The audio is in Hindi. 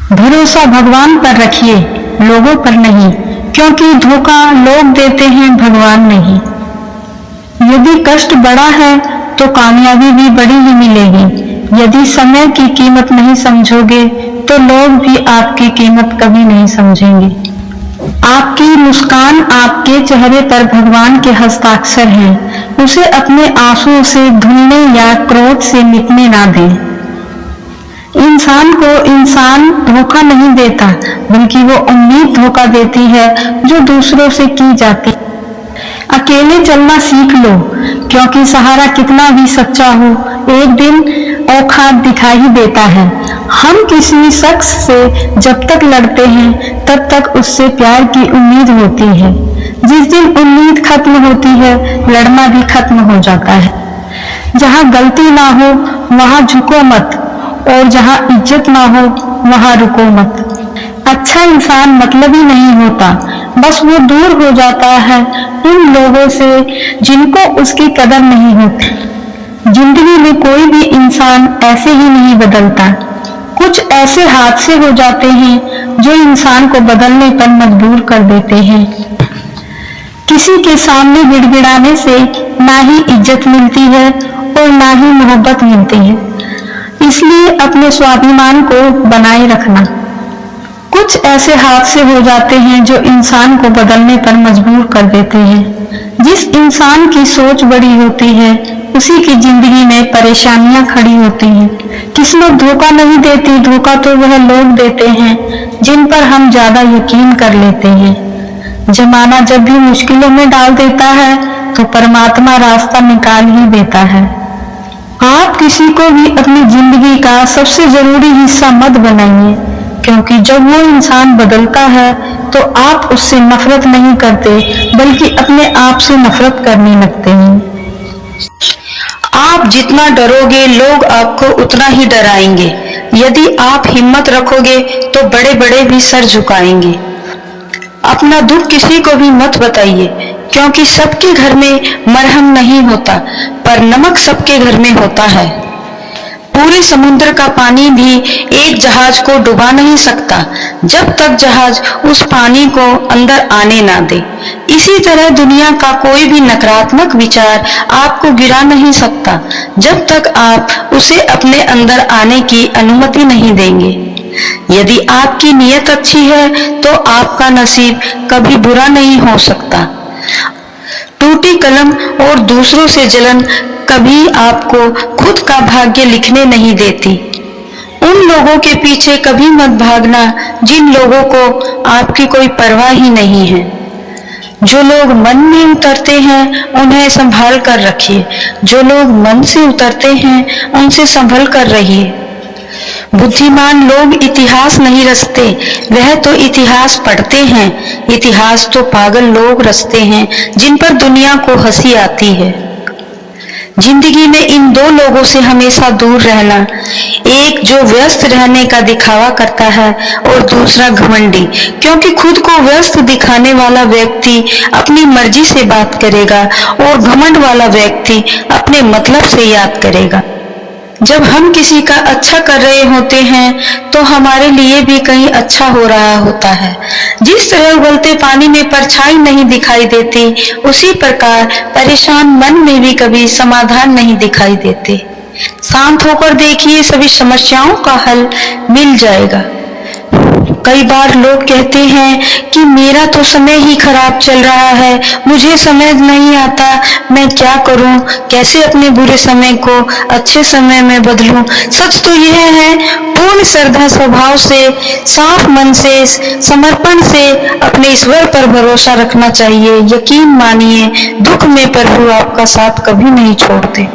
भरोसा भगवान पर रखिए, लोगों पर नहीं, क्योंकि धोखा लोग देते हैं, भगवान नहीं। यदि कष्ट बड़ा है तो कामयाबी भी बड़ी ही मिलेगी। यदि समय की कीमत नहीं समझोगे तो लोग भी आपकी कीमत कभी नहीं समझेंगे। आपकी मुस्कान, आपके चेहरे पर भगवान के हस्ताक्षर हैं। उसे अपने आंसुओं से धुलने या क्रोध से मिटने ना दें। इंसान को इंसान धोखा नहीं देता, बल्कि वो उम्मीद धोखा देती है जो दूसरों से की जाती है। अकेले चलना सीख लो, क्योंकि सहारा कितना भी सच्चा हो, एक दिन औखात दिखाई ही देता है। हम किसी शख्स से जब तक लड़ते हैं तब तक उससे प्यार की उम्मीद होती है। जिस दिन उम्मीद खत्म होती है, लड़ना भी खत्म हो जाता है। जहाँ गलती ना हो वहाँ झुको मत, और जहाँ इज्जत ना हो वहाँ रुको मत। अच्छा इंसान मतलबी नहीं होता, बस वो दूर हो जाता है उन लोगों से जिनको उसकी कदर नहीं होती। जिंदगी में कोई भी इंसान ऐसे ही नहीं बदलता। कुछ ऐसे हादसे हो जाते हैं जो इंसान को बदलने पर मजबूर कर देते हैं। किसी के सामने गिड़गिड़ाने से ना ही इज्जत मिलती है और ना ही मोहब्बत मिलती है। इसलिए अपने स्वाभिमान को बनाए रखना। कुछ ऐसे हादसे हो जाते हैं जो इंसान को बदलने पर मजबूर कर देते हैं। जिस इंसान की सोच बड़ी होती है उसी की जिंदगी में परेशानियां खड़ी होती हैं। किस्मत धोखा नहीं देती, धोखा तो वह लोग देते हैं जिन पर हम ज्यादा यकीन कर लेते हैं। जमाना जब भी मुश्किलों में डाल देता है तो परमात्मा रास्ता निकाल ही देता है। आप किसी को भी अपनी जिंदगी का सबसे जरूरी हिस्सा मत बनाइए, क्योंकि जब वो इंसान बदलता है तो आप उससे नफरत नहीं करते, बल्कि अपने आप से नफरत करने लगते हैं। आप जितना डरोगे लोग आपको उतना ही डराएंगे। यदि आप हिम्मत रखोगे तो बड़े बड़े भी सर झुकाएंगे। अपना दुख किसी को भी मत बताइए, क्योंकि सबके घर में मरहम नहीं होता, पर नमक सबके घर में होता है। पूरे समुद्र का पानी भी एक जहाज को डुबा नहीं सकता जब तक जहाज उस पानी को अंदर आने ना दे। इसी तरह दुनिया का कोई भी नकारात्मक विचार आपको गिरा नहीं सकता जब तक आप उसे अपने अंदर आने की अनुमति नहीं देंगे। यदि आपकी नीयत अच्छी है तो आपका नसीब कभी बुरा नहीं हो सकता। टूटी कलम और दूसरों से जलन कभी आपको खुद का भाग्य लिखने नहीं देती। उन लोगों के पीछे कभी मत भागना जिन लोगों को आपकी कोई परवाह ही नहीं है। जो लोग मन में उतरते हैं उन्हें संभाल कर रखिए, जो लोग मन से उतरते हैं उनसे संभल कर रहिए। बुद्धिमान लोग इतिहास नहीं रचते, वह तो इतिहास पढ़ते हैं। इतिहास तो पागल लोग रचते हैं जिन पर दुनिया को हंसी आती है। जिंदगी में इन दो लोगों से हमेशा दूर रहना, एक जो व्यस्त रहने का दिखावा करता है और दूसरा घमंडी, क्योंकि खुद को व्यस्त दिखाने वाला व्यक्ति अपनी मर्जी से बात करेगा और घमंड वाला व्यक्ति अपने मतलब से याद करेगा। जब हम किसी का अच्छा कर रहे होते हैं तो हमारे लिए भी कहीं अच्छा हो रहा होता है। जिस तरह उबलते पानी में परछाई नहीं दिखाई देती, उसी प्रकार परेशान मन में भी कभी समाधान नहीं दिखाई देते। शांत होकर देखिए, सभी समस्याओं का हल मिल जाएगा। कई बार लोग कहते हैं कि मेरा तो समय ही खराब चल रहा है, मुझे समझ नहीं आता मैं क्या करूं, कैसे अपने बुरे समय को अच्छे समय में बदलूं। सच तो यह है, पूर्ण श्रद्धा स्वभाव से, साफ मन से, समर्पण से अपने ईश्वर पर भरोसा रखना चाहिए। यकीन मानिए, दुख में प्रभु आपका साथ कभी नहीं छोड़ते।